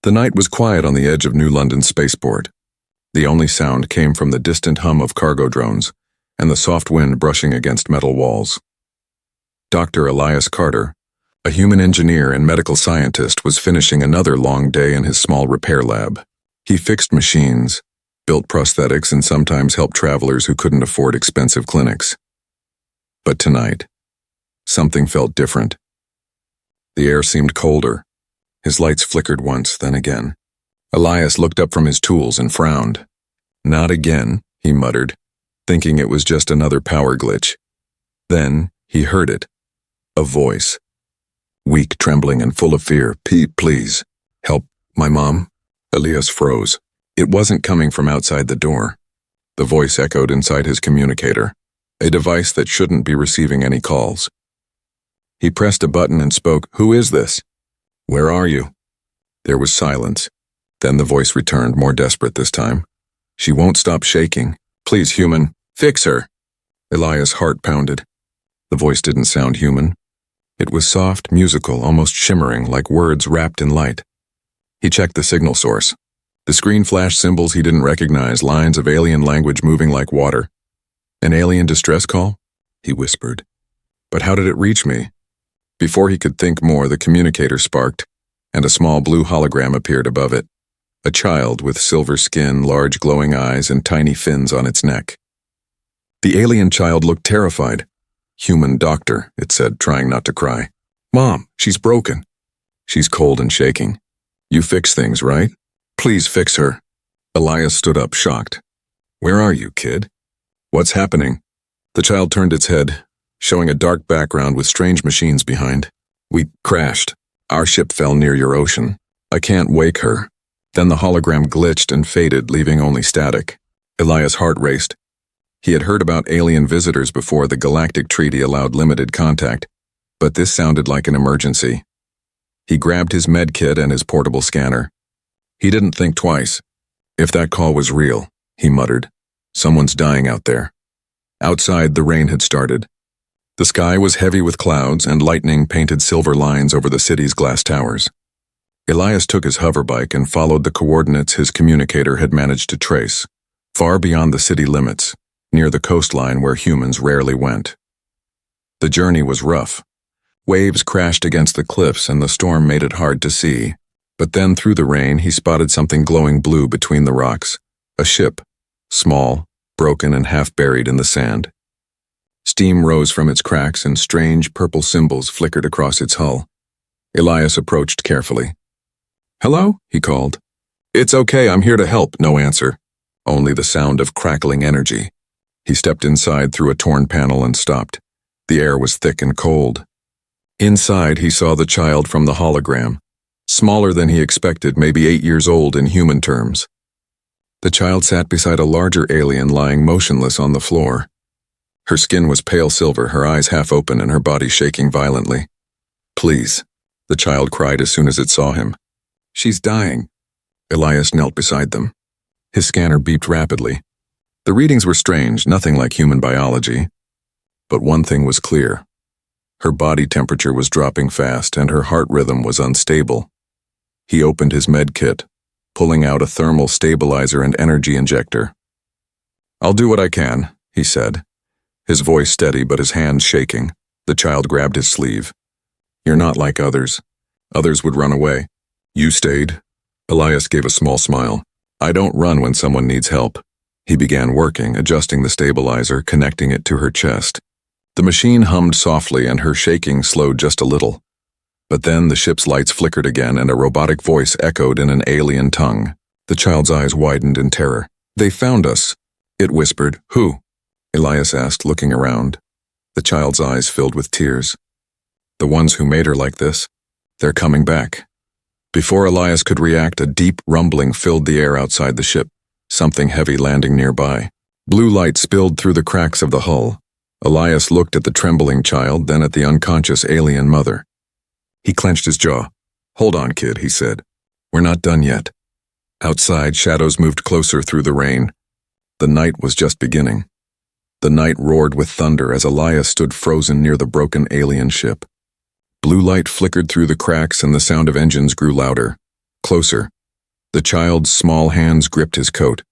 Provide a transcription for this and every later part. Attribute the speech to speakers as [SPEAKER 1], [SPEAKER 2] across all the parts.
[SPEAKER 1] The night was quiet on the edge of New London spaceport. The only sound came from the distant hum of cargo drones and the soft wind brushing against metal walls. Dr. Elias Carter, a human engineer and medical scientist, was finishing another long day in his small repair lab. He fixed machines, built prosthetics, and sometimes helped travelers who couldn't afford expensive clinics. But tonight, something felt different. The air seemed colder. His lights flickered once, then again. Elias looked up from his tools and frowned. "Not again," he muttered, thinking it was just another power glitch. Then he heard it. A voice. Weak, trembling, and full of fear. Please, help my mom." Elias froze. It wasn't coming from outside the door. The voice echoed inside his communicator, a device that shouldn't be receiving any calls. He pressed a button and spoke. "Who is this? Where are you?" There was silence. Then the voice returned, more desperate this time. "She won't stop shaking. Please, human, fix her." Elias' heart pounded. The voice didn't sound human. It was soft, musical, almost shimmering, like words wrapped in light. He checked the signal source. The screen flashed symbols he didn't recognize, lines of alien language moving like water. "An alien distress call?" he whispered. "But how did it reach me?" Before he could think more, the communicator sparked, and a small blue hologram appeared above it. A child with silver skin, large glowing eyes, and tiny fins on its neck. The alien child looked terrified. "Human doctor," it said, trying not to cry. "Mom, she's broken." "She's cold and shaking. You fix things, right? Please fix her." Elias stood up, shocked. "Where are you, kid? What's happening?" The child turned its head, showing a dark background with strange machines behind. "We crashed. Our ship fell near your ocean. I can't wake her." Then the hologram glitched and faded, leaving only static. Elias' heart raced. He had heard about alien visitors before. The Galactic Treaty allowed limited contact, but this sounded like an emergency. He grabbed his med kit and his portable scanner. He didn't think twice. "If that call was real," he muttered, "someone's dying out there." Outside, the rain had started. The sky was heavy with clouds, and lightning painted silver lines over the city's glass towers. Elias took his hoverbike and followed the coordinates his communicator had managed to trace, far beyond the city limits, near the coastline where humans rarely went. The journey was rough. Waves crashed against the cliffs, and the storm made it hard to see. But then, through the rain, he spotted something glowing blue between the rocks. A ship, small, broken, and half buried in the sand. Steam rose from its cracks, and strange purple symbols flickered across its hull. Elias approached carefully. "Hello?" he called. "It's okay, I'm here to help." No answer. Only the sound of crackling energy. He stepped inside through a torn panel and stopped. The air was thick and cold. Inside, he saw the child from the hologram, smaller than he expected, maybe 8 years old in human terms. The child sat beside a larger alien lying motionless on the floor. Her skin was pale silver, her eyes half open, and her body shaking violently. "Please," the child cried as soon as it saw him. "She's dying." Elias knelt beside them. His scanner beeped rapidly. The readings were strange, nothing like human biology. But one thing was clear. Her body temperature was dropping fast, and her heart rhythm was unstable. He opened his med kit, pulling out a thermal stabilizer and energy injector. "I'll do what I can," he said, his voice steady but his hands shaking. The child grabbed his sleeve. "You're not like others. Others would run away. You stayed." Elias gave a small smile. "I don't run when someone needs help." He began working, adjusting the stabilizer, connecting it to her chest. The machine hummed softly, and her shaking slowed just a little. But then the ship's lights flickered again, and a robotic voice echoed in an alien tongue. The child's eyes widened in terror. "They found us," it whispered. "Who?" Elias asked, looking around. The child's eyes filled with tears. "The ones who made her like this. They're coming back." Before Elias could react, a deep rumbling filled the air outside the ship, something heavy landing nearby. Blue light spilled through the cracks of the hull. Elias looked at the trembling child, then at the unconscious alien mother. He clenched his jaw. "Hold on, kid," he said. "We're not done yet." Outside, shadows moved closer through the rain. The night was just beginning. The night roared with thunder as Elias stood frozen near the broken alien ship. Blue light flickered through the cracks, and the sound of engines grew louder. Closer. The child's small hands gripped his coat.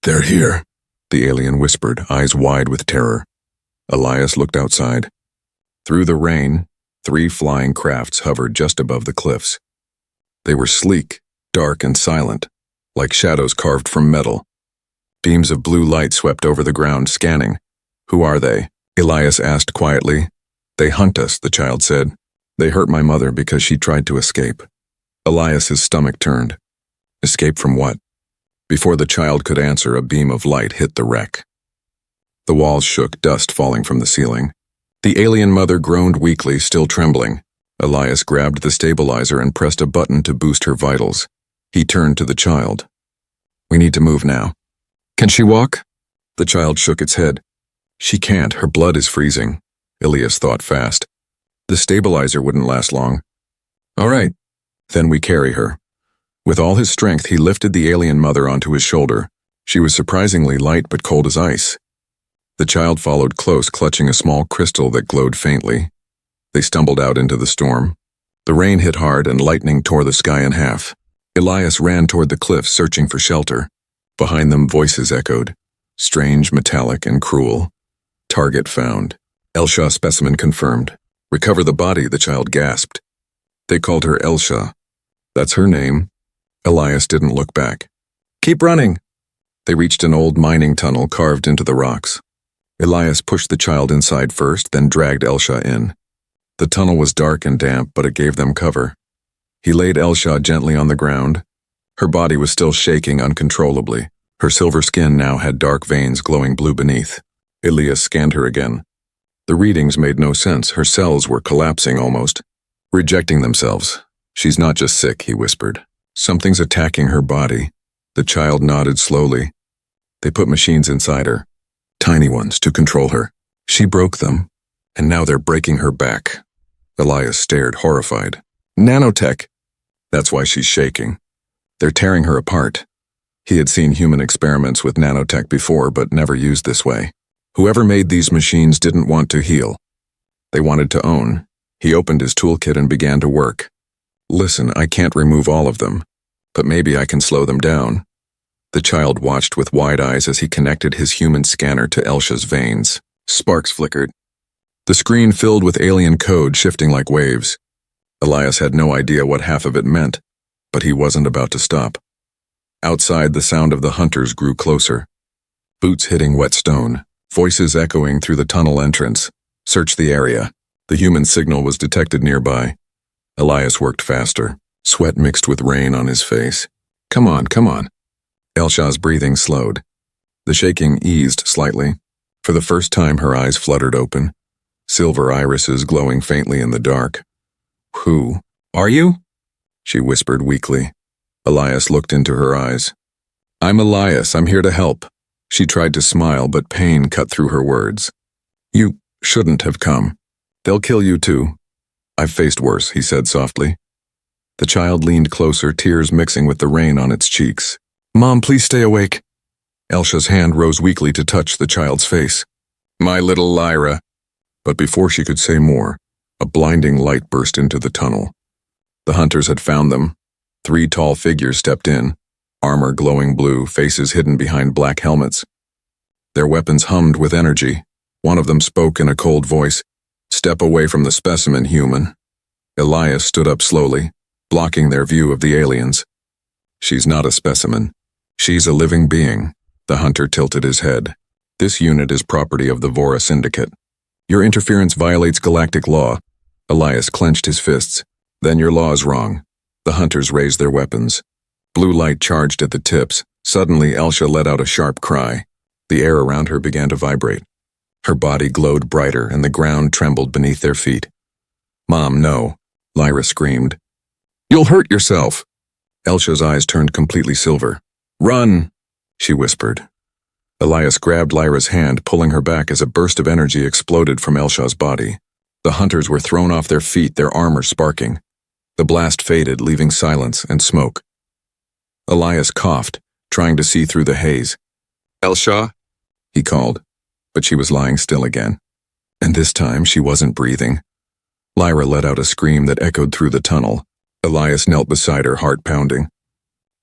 [SPEAKER 1] "They're here," the alien whispered, eyes wide with terror. Elias looked outside. Through the rain, 3 flying crafts hovered just above the cliffs. They were sleek, dark, and silent, like shadows carved from metal. Beams of blue light swept over the ground, scanning. "Who are they?" Elias asked quietly. "They hunt us," the child said. "They hurt my mother because she tried to escape." Elias's stomach turned. Escape from what? Before the child could answer, a beam of light hit the wreck. The walls shook, dust falling from the ceiling. The alien mother groaned weakly, still trembling. Elias grabbed the stabilizer and pressed a button to boost her vitals. He turned to the child. "We need to move now." "Can she walk?" The child shook its head. "She can't, her blood is freezing." Elias thought fast. The stabilizer wouldn't last long. "All right, then we carry her." With all his strength, he lifted the alien mother onto his shoulder. She was surprisingly light but cold as ice. The child followed close, clutching a small crystal that glowed faintly. They stumbled out into the storm. The rain hit hard and lightning tore the sky in half. Elias ran toward the cliffs, searching for shelter. Behind them, voices echoed. Strange, metallic, and cruel. "Target found. Elsha specimen confirmed. Recover the body," the child gasped. They called her Elsha. "That's her name." Elias didn't look back. "Keep running." They reached an old mining tunnel carved into the rocks. Elias pushed the child inside first, then dragged Elsha in. The tunnel was dark and damp, but it gave them cover. He laid Elsha gently on the ground. Her body was still shaking uncontrollably. Her silver skin now had dark veins glowing blue beneath. Elias scanned her again. The readings made no sense. Her cells were collapsing almost, rejecting themselves. "She's not just sick," he whispered. "Something's attacking her body." The child nodded slowly. "They put machines inside her. Tiny ones to control her. She broke them, and now they're breaking her back." Elias stared, horrified. "Nanotech." "That's why she's shaking. They're tearing her apart." He had seen human experiments with nanotech before, but never used this way. Whoever made these machines didn't want to heal. They wanted to own. He opened his toolkit and began to work. "Listen, I can't remove all of them, but maybe I can slow them down." The child watched with wide eyes as he connected his human scanner to Elsha's veins. Sparks flickered. The screen filled with alien code shifting like waves. Elias had no idea what half of it meant, but he wasn't about to stop. Outside, the sound of the hunters grew closer. Boots hitting wet stone, voices echoing through the tunnel entrance. "Search the area." The human signal was detected nearby. Elias worked faster, sweat mixed with rain on his face. Come on. Elsha's breathing slowed. The shaking eased slightly. For the first time, her eyes fluttered open, silver irises glowing faintly in the dark. "Who are you?" she whispered weakly. Elias looked into her eyes. "I'm Elias. I'm here to help." She tried to smile, but pain cut through her words. "You shouldn't have come. They'll kill you too." "I've faced worse," he said softly. The child leaned closer, tears mixing with the rain on its cheeks. "Mom, please stay awake." Elsha's hand rose weakly to touch the child's face. "My little Lyra." But before she could say more, a blinding light burst into the tunnel. The hunters had found them. 3 tall figures stepped in, armor glowing blue, faces hidden behind black helmets. Their weapons hummed with energy. One of them spoke in a cold voice. "Step away from the specimen, human." Elias stood up slowly, blocking their view of the aliens. "She's not a specimen. She's a living being." The hunter tilted his head. "This unit is property of the Vora Syndicate. Your interference violates galactic law." Elias clenched his fists. "Then your law is wrong." The hunters raised their weapons. Blue light charged at the tips. Suddenly, Elsha let out a sharp cry. The air around her began to vibrate. Her body glowed brighter, and the ground trembled beneath their feet. "Mom, no," Lyra screamed. "You'll hurt yourself." Elsha's eyes turned completely silver. "Run," she whispered. Elias grabbed Lyra's hand, pulling her back as a burst of energy exploded from Elsha's body. The hunters were thrown off their feet, their armor sparking. The blast faded, leaving silence and smoke. Elias coughed, trying to see through the haze. "Elsha?" he called, but she was lying still again. And this time she wasn't breathing. Lyra let out a scream that echoed through the tunnel. Elias knelt beside her, heart pounding.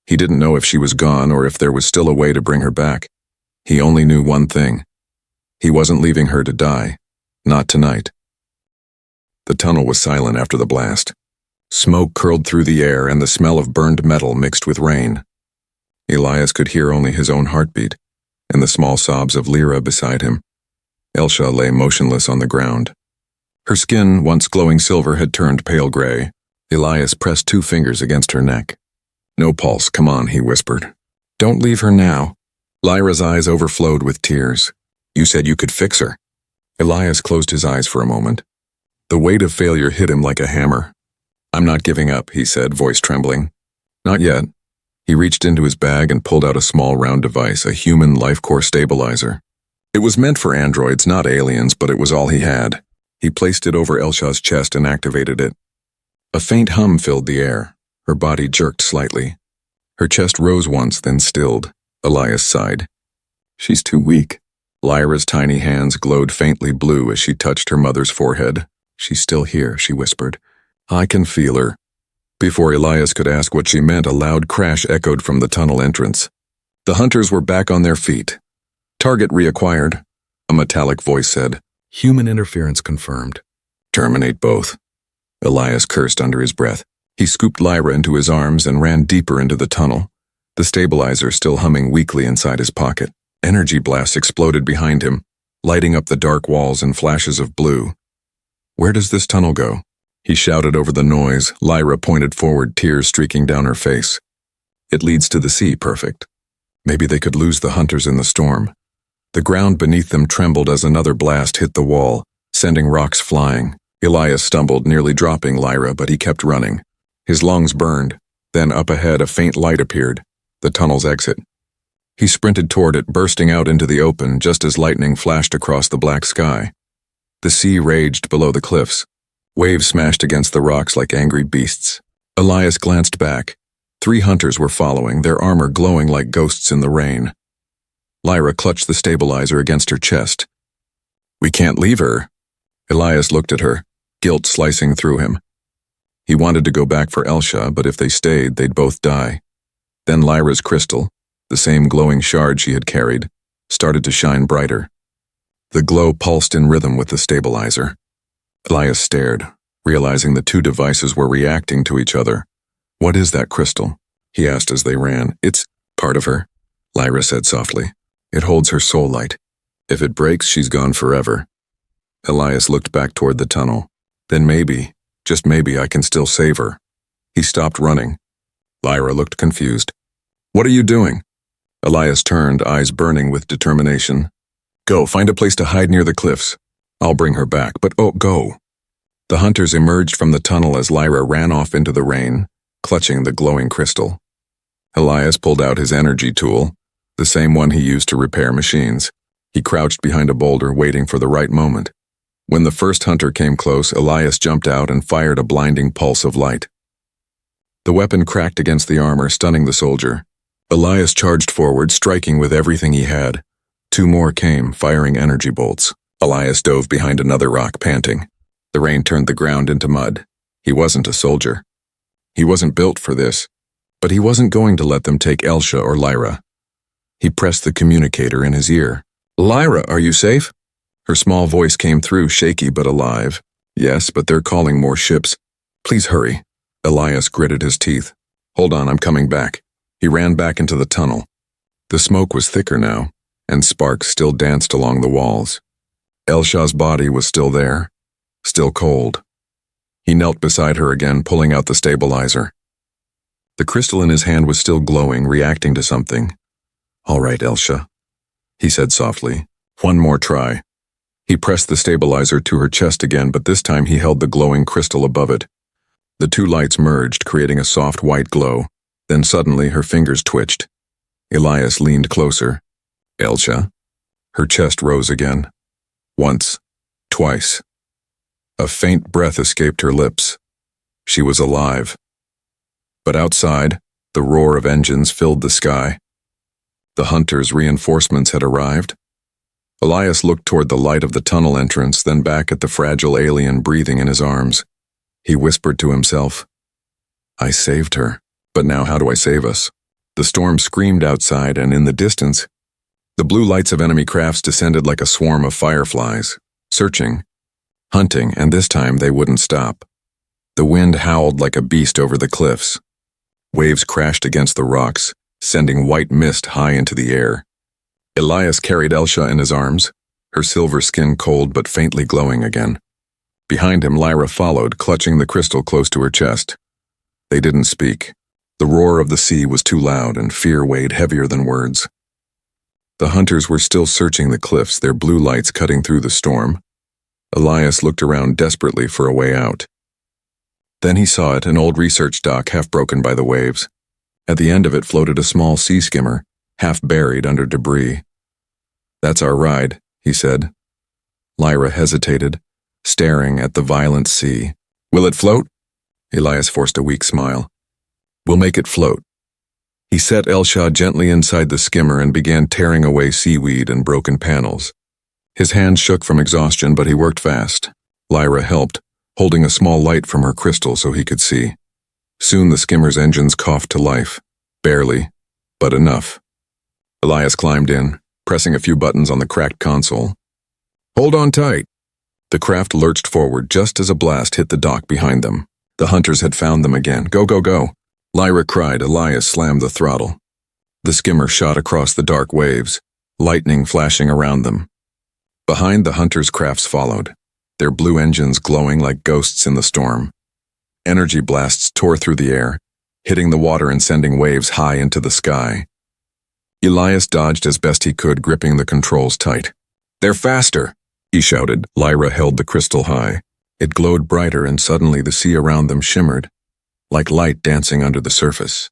[SPEAKER 1] He didn't know if she was gone or if there was still a way to bring her back. He only knew one thing. He wasn't leaving her to die. Not tonight. The tunnel was silent after the blast. Smoke curled through the air and the smell of burned metal mixed with rain. Elias could hear only his own heartbeat and the small sobs of Lyra beside him. Elsha lay motionless on the ground. Her skin, once glowing silver, had turned pale gray. Elias pressed 2 fingers against her neck. "No pulse, come on," he whispered. "Don't leave her now." Lyra's eyes overflowed with tears. "You said you could fix her." Elias closed his eyes for a moment. The weight of failure hit him like a hammer. "I'm not giving up," he said, voice trembling. "Not yet." He reached into his bag and pulled out a small round device, a human life core stabilizer. It was meant for androids, not aliens, but it was all he had. He placed it over Elsha's chest and activated it. A faint hum filled the air. Her body jerked slightly. Her chest rose once, then stilled. Elias sighed. "She's too weak." Lyra's tiny hands glowed faintly blue as she touched her mother's forehead. "She's still here," she whispered. "I can feel her." Before Elias could ask what she meant, a loud crash echoed from the tunnel entrance. The hunters were back on their feet. "Target reacquired," a metallic voice said. "Human interference confirmed." "Terminate both." Elias cursed under his breath. He scooped Lyra into his arms and ran deeper into the tunnel, the stabilizer still humming weakly inside his pocket. Energy blasts exploded behind him, lighting up the dark walls in flashes of blue. "Where does this tunnel go?" He shouted over the noise. Lyra pointed forward, tears streaking down her face. "It leads to the sea, perfect." Maybe they could lose the hunters in the storm. The ground beneath them trembled as another blast hit the wall, sending rocks flying. Elias stumbled, nearly dropping Lyra, but he kept running. His lungs burned. Then up ahead a faint light appeared, the tunnel's exit. He sprinted toward it, bursting out into the open just as lightning flashed across the black sky. The sea raged below the cliffs. Waves smashed against the rocks like angry beasts. Elias glanced back. 3 hunters were following, their armor glowing like ghosts in the rain. Lyra clutched the stabilizer against her chest. "We can't leave her." Elias looked at her, guilt slicing through him. He wanted to go back for Elsha, but if they stayed, they'd both die. Then Lyra's crystal, the same glowing shard she had carried, started to shine brighter. The glow pulsed in rhythm with the stabilizer. Elias stared, realizing the 2 devices were reacting to each other. "What is that crystal?" he asked as they ran. "It's part of her," Lyra said softly. "It holds her soul light. If it breaks, she's gone forever." Elias looked back toward the tunnel. "Then maybe, just maybe, I can still save her." He stopped running. Lyra looked confused. "What are you doing?" Elias turned, eyes burning with determination. "Go, find a place to hide near the cliffs. I'll bring her back, but go." The hunters emerged from the tunnel as Lyra ran off into the rain, clutching the glowing crystal. Elias pulled out his energy tool, the same one he used to repair machines. He crouched behind a boulder, waiting for the right moment. When the first hunter came close, Elias jumped out and fired a blinding pulse of light. The weapon cracked against the armor, stunning the soldier. Elias charged forward, striking with everything he had. 2 more came, firing energy bolts. Elias dove behind another rock, panting. The rain turned the ground into mud. He wasn't a soldier. He wasn't built for this, but he wasn't going to let them take Elsha or Lyra. He pressed the communicator in his ear. "Lyra, are you safe?" Her small voice came through, shaky but alive. "Yes, but they're calling more ships. Please hurry." Elias gritted his teeth. "Hold on, I'm coming back." He ran back into the tunnel. The smoke was thicker now, and sparks still danced along the walls. Elsha's body was still there, still cold. He knelt beside her again, pulling out the stabilizer. The crystal in his hand was still glowing, reacting to something. "All right, Elsha," he said softly. "One more try." He pressed the stabilizer to her chest again, but this time he held the glowing crystal above it. The 2 lights merged, creating a soft white glow. Then suddenly her fingers twitched. Elias leaned closer. "Elsha?" Her chest rose again. Once. Twice. A faint breath escaped her lips. She was alive. But outside, the roar of engines filled the sky. The hunters' reinforcements had arrived. Elias looked toward the light of the tunnel entrance, then back at the fragile alien breathing in his arms. He whispered to himself, I saved her. But now how do I save us? The storm screamed outside, and in the distance, the blue lights of enemy crafts descended like a swarm of fireflies, searching, hunting, and this time they wouldn't stop. The wind howled like a beast over the cliffs. Waves crashed against the rocks, sending white mist high into the air. Elias carried Elsha in his arms, her silver skin cold but faintly glowing again. Behind him, Lyra followed, clutching the crystal close to her chest. They didn't speak. The roar of the sea was too loud, and fear weighed heavier than words. The hunters were still searching the cliffs, their blue lights cutting through the storm. Elias looked around desperately for a way out. Then he saw it, an old research dock half broken by the waves. At the end of it floated a small sea skimmer, half buried under debris. "That's our ride," he said. Lyra hesitated, staring at the violent sea. "Will it float?" Elias forced a weak smile. "We'll make it float." He set Elsha gently inside the skimmer and began tearing away seaweed and broken panels. His hands shook from exhaustion, but he worked fast. Lyra helped, holding a small light from her crystal so he could see. Soon the skimmer's engines coughed to life. Barely, but enough. Elias climbed in, pressing a few buttons on the cracked console. "Hold on tight." The craft lurched forward just as a blast hit the dock behind them. The hunters had found them again. "Go, go, go." Lyra cried. Elias slammed the throttle. The skimmer shot across the dark waves, lightning flashing around them. Behind, the hunters' crafts followed, their blue engines glowing like ghosts in the storm. Energy blasts tore through the air, hitting the water and sending waves high into the sky. Elias dodged as best he could, gripping the controls tight. "They're faster," he shouted. Lyra held the crystal high. It glowed brighter, and suddenly the sea around them shimmered, like light dancing under the surface.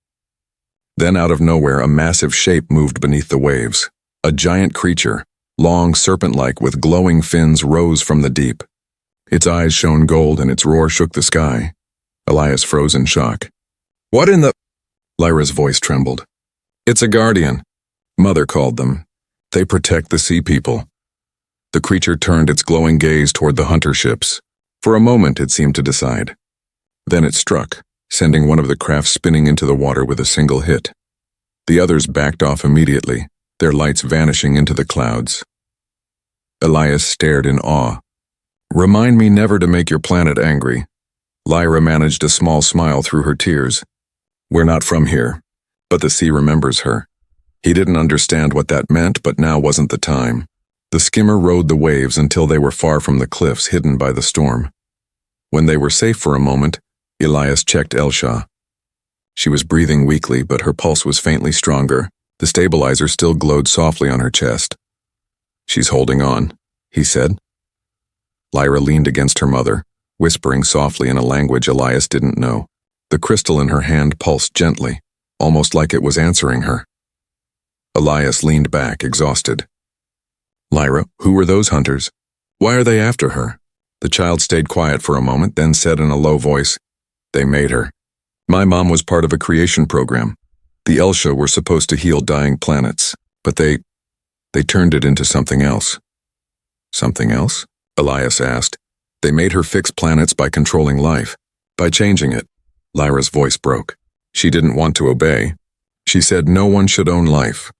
[SPEAKER 1] Then out of nowhere, a massive shape moved beneath the waves. A giant creature, long serpent-like with glowing fins, rose from the deep. Its eyes shone gold and its roar shook the sky. Elias froze in shock. "What in the—" Lyra's voice trembled. "It's a guardian," Mother called them. "They protect the sea people." The creature turned its glowing gaze toward the hunter ships. For a moment it seemed to decide. Then it struck, sending one of the crafts spinning into the water with a single hit. The others backed off immediately, their lights vanishing into the clouds. Elias stared in awe. "Remind me never to make your planet angry." Lyra managed a small smile through her tears. "We're not from here, but the sea remembers her." He didn't understand what that meant, but now wasn't the time. The skimmer rode the waves until they were far from the cliffs, hidden by the storm. When they were safe for a moment, Elias checked Elsha. She was breathing weakly, but her pulse was faintly stronger. The stabilizer still glowed softly on her chest. "She's holding on," he said. Lyra leaned against her mother, whispering softly in a language Elias didn't know. The crystal in her hand pulsed gently, almost like it was answering her. Elias leaned back, exhausted. "Lyra, who were those hunters? Why are they after her?" The child stayed quiet for a moment, then said in a low voice, "They made her. My mom was part of a creation program. The Elsha were supposed to heal dying planets, but they turned it into something else." "Something else?" Elias asked. "They made her fix planets by controlling life, by changing it." Lyra's voice broke. She didn't want to obey. She said no one should own life.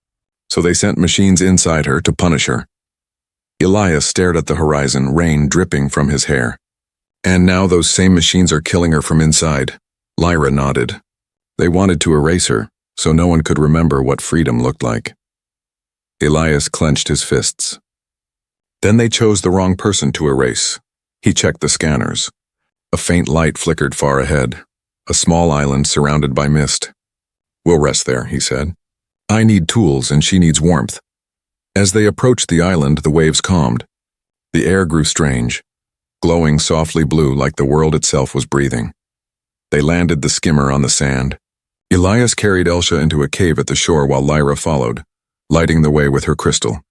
[SPEAKER 1] So they sent machines inside her to punish her. Elias stared at the horizon, rain dripping from his hair. "And now those same machines are killing her from inside." Lyra nodded. "They wanted to erase her, so no one could remember what freedom looked like." Elias clenched his fists. "Then they chose the wrong person to erase." He checked the scanners. A faint light flickered far ahead, a small island surrounded by mist. "We'll rest there," he said. "I need tools and she needs warmth." As they approached the island, the waves calmed. The air grew strange, glowing softly blue like the world itself was breathing. They landed the skimmer on the sand. Elias carried Elsha into a cave at the shore while Lyra followed, lighting the way with her crystal.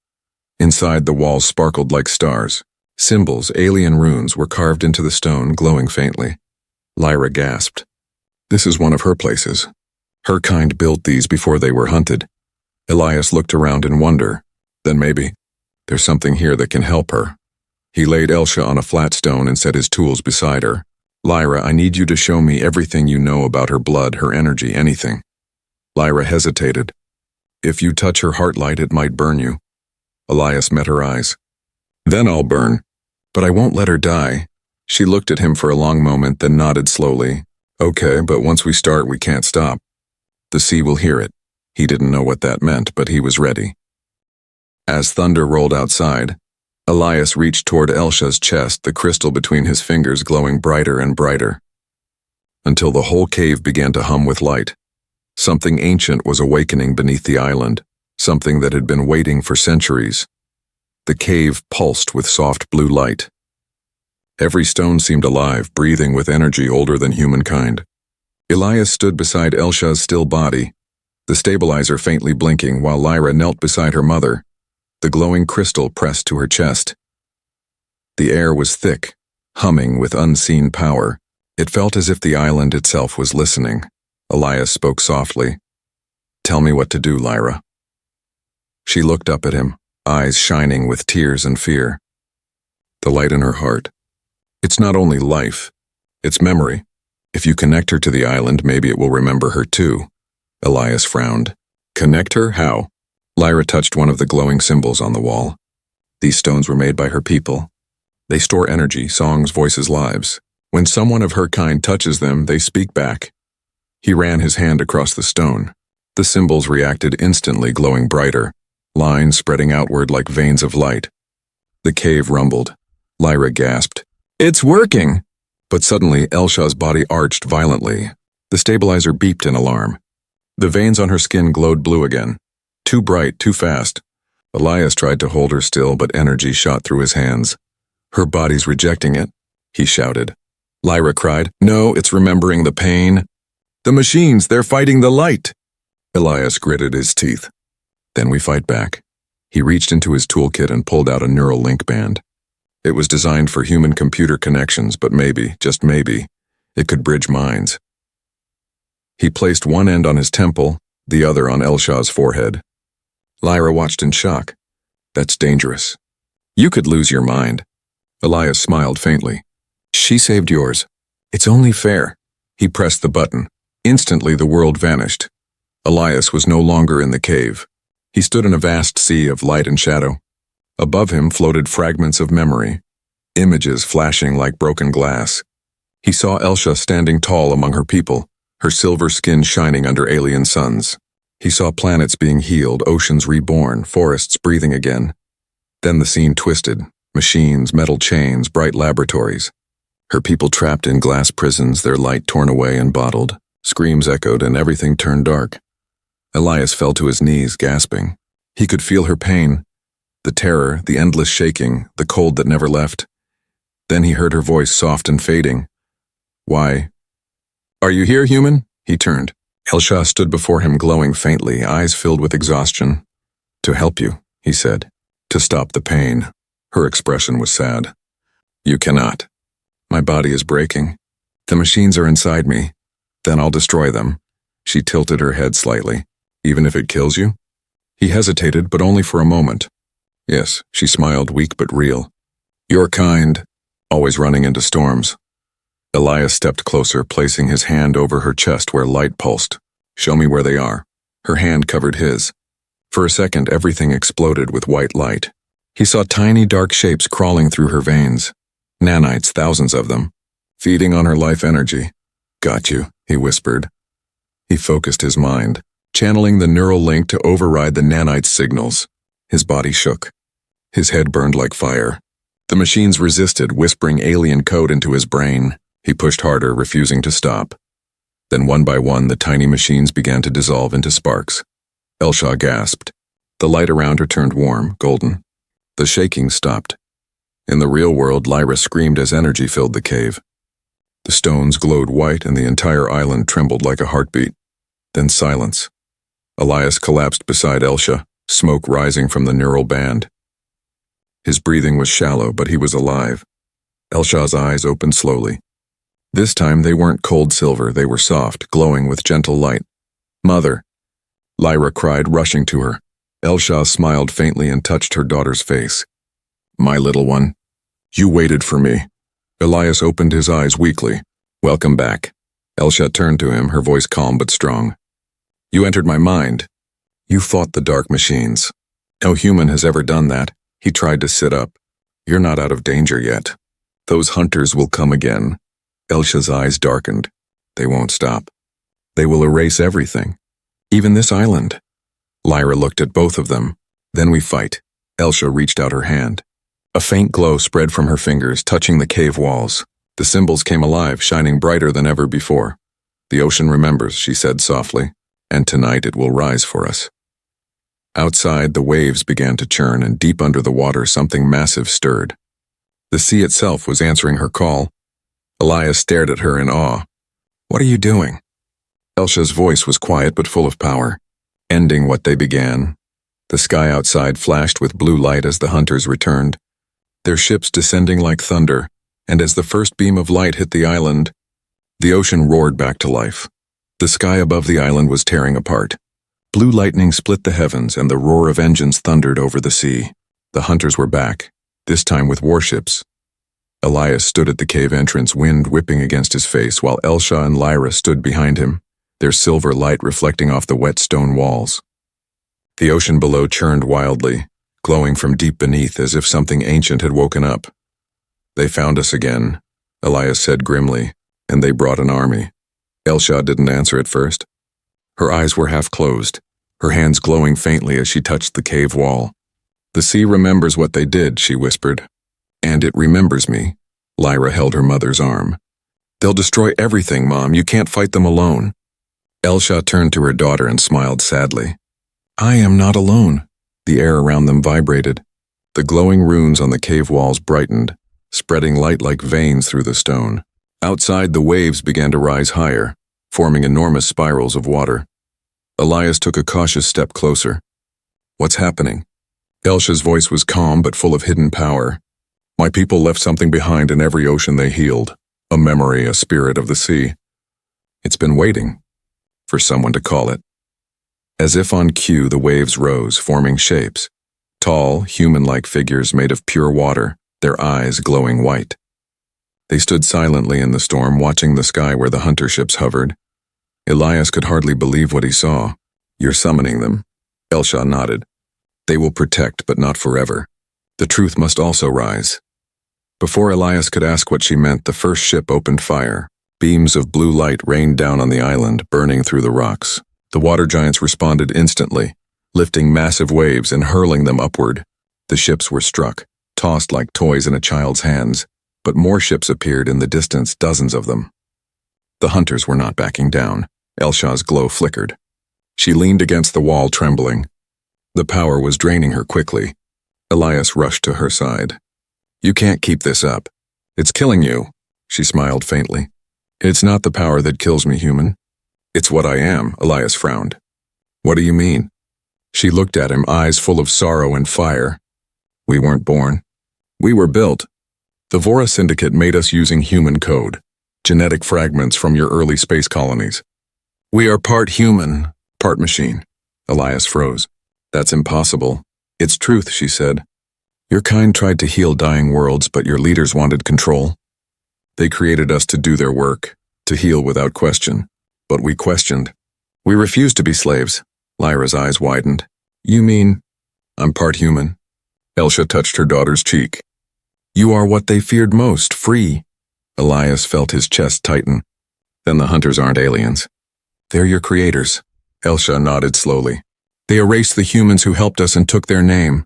[SPEAKER 1] Inside, the walls sparkled like stars. Symbols, alien runes, were carved into the stone, glowing faintly. Lyra gasped. This is one of her places. Her kind built these before they were hunted. Elias looked around in wonder. Then maybe there's something here that can help her. He laid Elsha on a flat stone and set his tools beside her. Lyra, I need you to show me everything you know about her blood, her energy, anything. Lyra hesitated. If you touch her heart light, it might burn you. Elias met her eyes. Then I'll burn. But I won't let her die. She looked at him for a long moment, then nodded slowly. Okay, but once we start, we can't stop. The sea will hear it. He didn't know what that meant, but he was ready. As thunder rolled outside, Elias reached toward Elsha's chest, the crystal between his fingers glowing brighter and brighter, until the whole cave began to hum with light. Something ancient was awakening beneath the island, something that had been waiting for centuries. The cave pulsed with soft blue light. Every stone seemed alive, breathing with energy older than humankind. Elias stood beside Elsha's still body, the stabilizer faintly blinking, while Lyra knelt beside her mother, the glowing crystal pressed to her chest. The air was thick, humming with unseen power. It felt as if the island itself was listening. Elias spoke softly. Tell me what to do, Lyra. She looked up at him, eyes shining with tears and fear. The light in her heart. It's not only life, it's memory. If you connect her to the island, maybe it will remember her too. Elias frowned. Connect her? How? Lyra touched one of the glowing symbols on the wall. These stones were made by her people. They store energy, songs, voices, lives. When someone of her kind touches them, they speak back. He ran his hand across the stone. The symbols reacted instantly, glowing brighter, lines spreading outward like veins of light. The cave rumbled. Lyra gasped. It's working! But suddenly, Elsha's body arched violently. The stabilizer beeped in alarm. The veins on her skin glowed blue again. Too bright, too fast. Elias tried to hold her still, but energy shot through his hands. Her body's rejecting it, he shouted. Lyra cried, No, it's remembering the pain. The machines, they're fighting the light. Elias gritted his teeth. Then we fight back. He reached into his toolkit and pulled out a neural link band. It was designed for human-computer connections, but maybe, just maybe, it could bridge minds. He placed one end on his temple, the other on Elsha's forehead. Lyra watched in shock. That's dangerous. You could lose your mind. Elias smiled faintly. She saved yours. It's only fair. He pressed the button. Instantly the world vanished. Elias was no longer in the cave. He stood in a vast sea of light and shadow. Above him floated fragments of memory, images flashing like broken glass. He saw Elsha standing tall among her people, her silver skin shining under alien suns. He saw planets being healed, oceans reborn, forests breathing again. Then the scene twisted. Machines, metal chains, bright laboratories. Her people trapped in glass prisons, their light torn away and bottled. Screams echoed and everything turned dark. Elias fell to his knees, gasping. He could feel her pain. The terror, the endless shaking, the cold that never left. Then he heard her voice, soft and fading. Why? Are you here, human? He turned. Elsha stood before him, glowing faintly, eyes filled with exhaustion. To help you, he said. To stop the pain. Her expression was sad. You cannot. My body is breaking. The machines are inside me. Then I'll destroy them. She tilted her head slightly. Even if it kills you? He hesitated, but only for a moment. Yes, she smiled, weak but real. You're kind, always running into storms. Elias stepped closer, placing his hand over her chest where light pulsed. Show me where they are. Her hand covered his. For a second, everything exploded with white light. He saw tiny dark shapes crawling through her veins. Nanites, thousands of them, feeding on her life energy. Got you, he whispered. He focused his mind, channeling the neural link to override the nanite's signals. His body shook. His head burned like fire. The machines resisted, whispering alien code into his brain. He pushed harder, refusing to stop. Then one by one, the tiny machines began to dissolve into sparks. Elsha gasped. The light around her turned warm, golden. The shaking stopped. In the real world, Lyra screamed as energy filled the cave. The stones glowed white and the entire island trembled like a heartbeat. Then silence. Elias collapsed beside Elsha, smoke rising from the neural band. His breathing was shallow, but he was alive. Elsha's eyes opened slowly. This time they weren't cold silver, they were soft, glowing with gentle light. Mother! Lyra cried, rushing to her. Elsha smiled faintly and touched her daughter's face. My little one. You waited for me. Elias opened his eyes weakly. Welcome back. Elsha turned to him, her voice calm but strong. You entered my mind. You fought the dark machines. No human has ever done that. He tried to sit up. You're not out of danger yet. Those hunters will come again. Elsha's eyes darkened. They won't stop. They will erase everything. Even this island. Lyra looked at both of them. Then we fight. Elsha reached out her hand. A faint glow spread from her fingers, touching the cave walls. The symbols came alive, shining brighter than ever before. The ocean remembers, she said softly, and tonight it will rise for us. Outside, the waves began to churn, and deep under the water something massive stirred. The sea itself was answering her call. Elias stared at her in awe. What are you doing? Elsha's voice was quiet but full of power. Ending what they began. The sky outside flashed with blue light as the hunters returned, their ships descending like thunder, and as the first beam of light hit the island, the ocean roared back to life. The sky above the island was tearing apart. Blue lightning split the heavens, and the roar of engines thundered over the sea. The hunters were back, this time with warships. Elias stood at the cave entrance, wind whipping against his face, while Elsha and Lyra stood behind him, their silver light reflecting off the wet stone walls. The ocean below churned wildly, glowing from deep beneath as if something ancient had woken up. They found us again, Elias said grimly, and they brought an army. Elsha didn't answer at first. Her eyes were half closed, her hands glowing faintly as she touched the cave wall. The sea remembers what they did, she whispered. And it remembers me. Lyra held her mother's arm. They'll destroy everything, Mom. You can't fight them alone. Elsha turned to her daughter and smiled sadly. I am not alone. The air around them vibrated. The glowing runes on the cave walls brightened, spreading light like veins through the stone. Outside, the waves began to rise higher, forming enormous spirals of water. Elias took a cautious step closer. What's happening? Elsha's voice was calm but full of hidden power. My people left something behind in every ocean they healed, a memory, a spirit of the sea. It's been waiting for someone to call it. As if on cue, the waves rose, forming shapes. Tall, human-like figures made of pure water, their eyes glowing white. They stood silently in the storm, watching the sky where the hunter ships hovered. Elias could hardly believe what he saw. You're summoning them. Elsha nodded. They will protect, but not forever. The truth must also rise. Before Elias could ask what she meant, the first ship opened fire. Beams of blue light rained down on the island, burning through the rocks. The water giants responded instantly, lifting massive waves and hurling them upward. The ships were struck, tossed like toys in a child's hands, but more ships appeared in the distance, dozens of them. The hunters were not backing down. Elsha's glow flickered. She leaned against the wall, trembling. The power was draining her quickly. Elias rushed to her side. You can't keep this up. It's killing you, she smiled faintly. It's not the power that kills me, human. It's what I am, Elias frowned. What do you mean? She looked at him, eyes full of sorrow and fire. We weren't born. We were built. The Vora Syndicate made us using human code, genetic fragments from your early space colonies. We are part human, part machine. Elias froze. That's impossible. It's truth, she said. Your kind tried to heal dying worlds, but your leaders wanted control. They created us to do their work, to heal without question. But we questioned. We refused to be slaves. Lyra's eyes widened. You mean, I'm part human? Elsha touched her daughter's cheek. You are what they feared most, free. Elias felt his chest tighten. Then the hunters aren't aliens. They're your creators. Elsha nodded slowly. They erased the humans who helped us and took their name.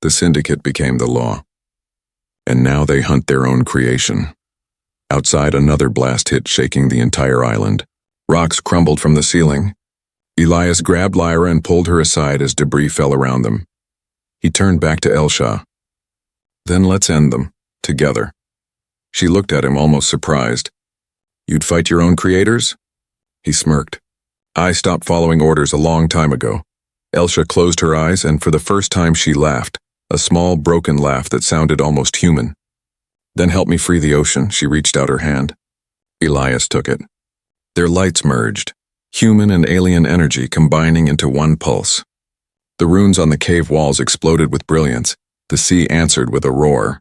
[SPEAKER 1] The syndicate became the law. And now they hunt their own creation. Outside, another blast hit, shaking the entire island. Rocks crumbled from the ceiling. Elias grabbed Lyra and pulled her aside as debris fell around them. He turned back to Elsha. Then let's end them, together. She looked at him, almost surprised. You'd fight your own creators? He smirked. I stopped following orders a long time ago. Elsha closed her eyes, and for the first time she laughed, a small, broken laugh that sounded almost human. Then help me free the ocean, she reached out her hand. Elias took it. Their lights merged, human and alien energy combining into one pulse. The runes on the cave walls exploded with brilliance. The sea answered with a roar.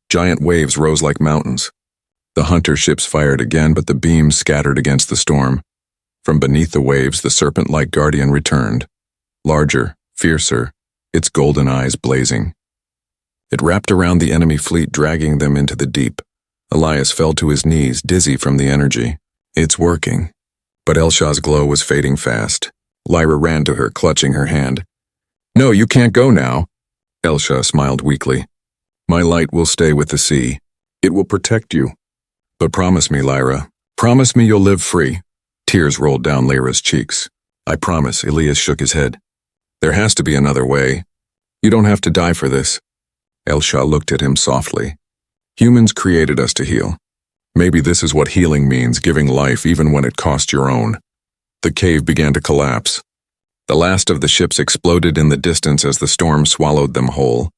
[SPEAKER 1] Giant waves rose like mountains. The hunter ships fired again, but the beams scattered against the storm. From beneath the waves, the serpent-like guardian returned, larger, fiercer, its golden eyes blazing. It wrapped around the enemy fleet, dragging them into the deep. Elias fell to his knees, dizzy from the energy. It's working. But Elshah's glow was fading fast. Lyra ran to her, clutching her hand. No, you can't go now. Elshah smiled weakly. My light will stay with the sea. It will protect you. But promise me, Lyra. Promise me you'll live free. Tears rolled down Lyra's cheeks. I promise, Elias shook his head. There has to be another way. You don't have to die for this. Elshah looked at him softly. Humans created us to heal. Maybe this is what healing means, giving life even when it cost your own. The cave began to collapse. The last of the ships exploded in the distance as the storm swallowed them whole.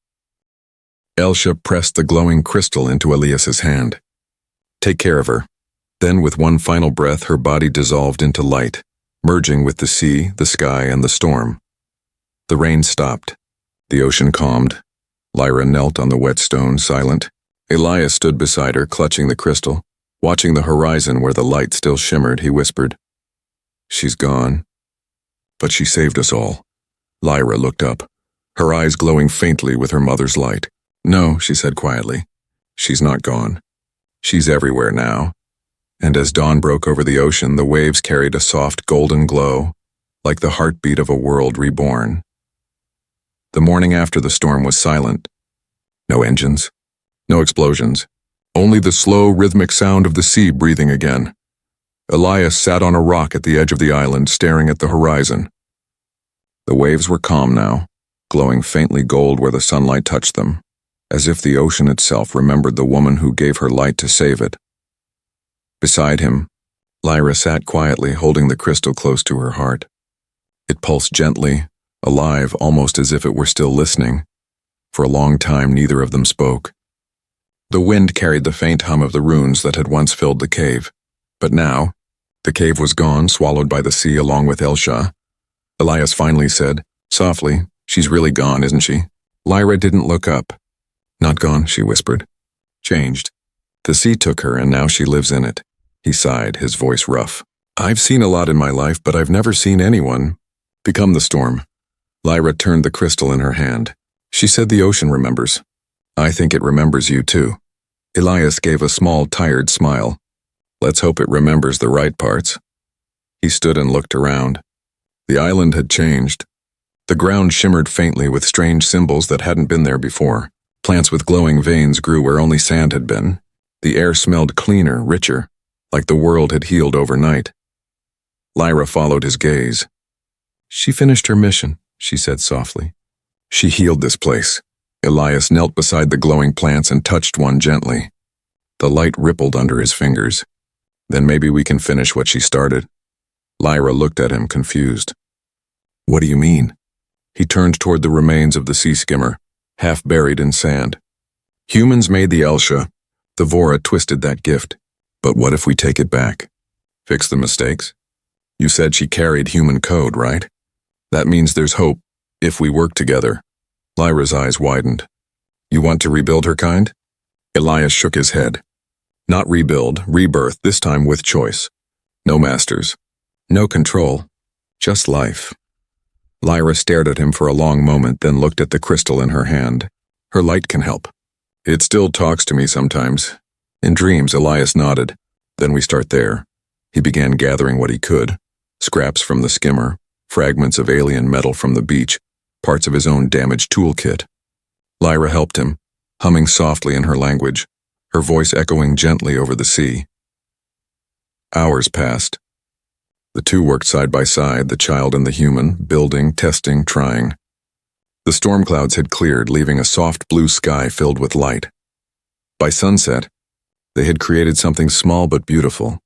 [SPEAKER 1] Elshah pressed the glowing crystal into Elias's hand. Take care of her. Then, with one final breath, her body dissolved into light, merging with the sea, the sky, and the storm. The rain stopped. The ocean calmed. Lyra knelt on the wet stone, silent. Elias stood beside her, clutching the crystal. Watching the horizon where the light still shimmered, he whispered, She's gone. But she saved us all. Lyra looked up, her eyes glowing faintly with her mother's light. No, she said quietly. She's not gone. She's everywhere now. And as dawn broke over the ocean, the waves carried a soft golden glow, like the heartbeat of a world reborn. The morning after the storm was silent. No engines. No explosions. Only the slow, rhythmic sound of the sea breathing again. Elias sat on a rock at the edge of the island, staring at the horizon. The waves were calm now, glowing faintly gold where the sunlight touched them, as if the ocean itself remembered the woman who gave her light to save it. Beside him, Lyra sat quietly, holding the crystal close to her heart. It pulsed gently, alive, almost as if it were still listening. For a long time, neither of them spoke. The wind carried the faint hum of the runes that had once filled the cave. But now, the cave was gone, swallowed by the sea along with Elshah. Elias finally said, softly, She's really gone, isn't she? Lyra didn't look up. Not gone, she whispered. Changed. The sea took her, and now she lives in it. He sighed, his voice rough. I've seen a lot in my life, but I've never seen anyone become the storm. Lyra turned the crystal in her hand. She said the ocean remembers. I think it remembers you too. Elias gave a small, tired smile. Let's hope it remembers the right parts. He stood and looked around. The island had changed. The ground shimmered faintly with strange symbols that hadn't been there before. Plants with glowing veins grew where only sand had been. The air smelled cleaner, richer, like the world had healed overnight. Lyra followed his gaze. She finished her mission, she said softly. She healed this place. Elias knelt beside the glowing plants and touched one gently. The light rippled under his fingers. Then maybe we can finish what she started. Lyra looked at him, confused. What do you mean? He turned toward the remains of the sea skimmer, half buried in sand. Humans made the Elshah. The Vora twisted that gift. But what if we take it back? Fix the mistakes? You said she carried human code, right? That means there's hope, if we work together. Lyra's eyes widened. You want to rebuild her kind? Elias shook his head. Not rebuild, rebirth, this time with choice. No masters. No control. Just life. Lyra stared at him for a long moment, then looked at the crystal in her hand. Her light can help. It still talks to me sometimes. In dreams, Elias nodded. Then we start there. He began gathering what he could. Scraps from the skimmer, fragments of alien metal from the beach, parts of his own damaged toolkit. Lyra helped him, humming softly in her language, her voice echoing gently over the sea. Hours passed. The two worked side by side, the child and the human, building, testing, trying. The storm clouds had cleared, leaving a soft blue sky filled with light. By sunset, they had created something small but beautiful,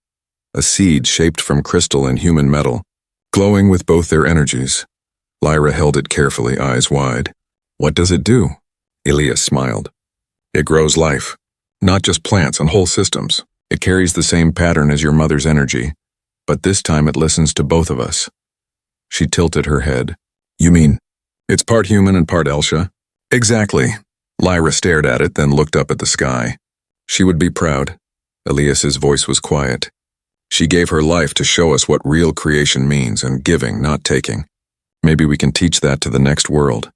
[SPEAKER 1] a seed shaped from crystal and human metal, glowing with both their energies. Lyra held it carefully, eyes wide. What does it do? Elias smiled. It grows life, not just plants and whole systems. It carries the same pattern as your mother's energy, but this time it listens to both of us. She tilted her head. You mean, it's part human and part Elshah? Exactly. Lyra stared at it, then looked up at the sky. She would be proud. Elias's voice was quiet. She gave her life to show us what real creation means, and giving, not taking. Maybe we can teach that to the next world.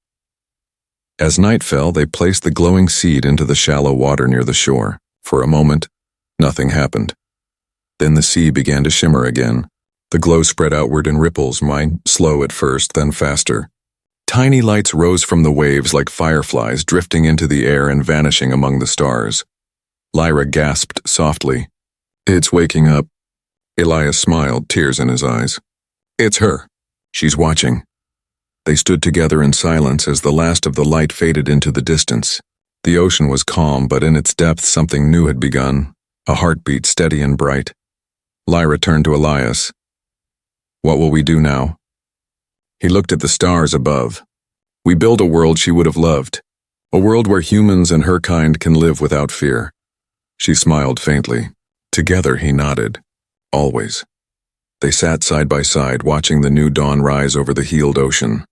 [SPEAKER 1] As night fell, they placed the glowing seed into the shallow water near the shore. For a moment, nothing happened. Then the sea began to shimmer again. The glow spread outward in ripples, slow at first, then faster. Tiny lights rose from the waves like fireflies, drifting into the air and vanishing among the stars. Lyra gasped softly. "It's waking up." Elias smiled, tears in his eyes. "It's her. She's watching." They stood together in silence as the last of the light faded into the distance. The ocean was calm, but in its depths something new had begun, a heartbeat steady and bright. Lyra turned to Elias. "What will we do now?" He looked at the stars above. "We build a world she would have loved, a world where humans and her kind can live without fear." She smiled faintly. Together, he nodded. Always. They sat side by side, watching the new dawn rise over the healed ocean.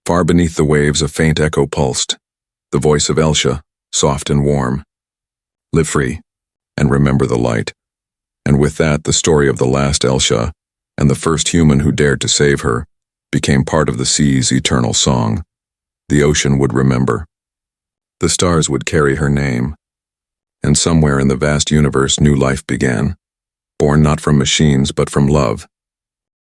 [SPEAKER 1] Far beneath the waves, a faint echo pulsed. The voice of Elsha, soft and warm. "Live free, and remember the light." And with that, the story of the last Elsha, and the first human who dared to save her, became part of the sea's eternal song. The ocean would remember. The stars would carry her name. And somewhere in the vast universe, new life began. Born not from machines, but from love.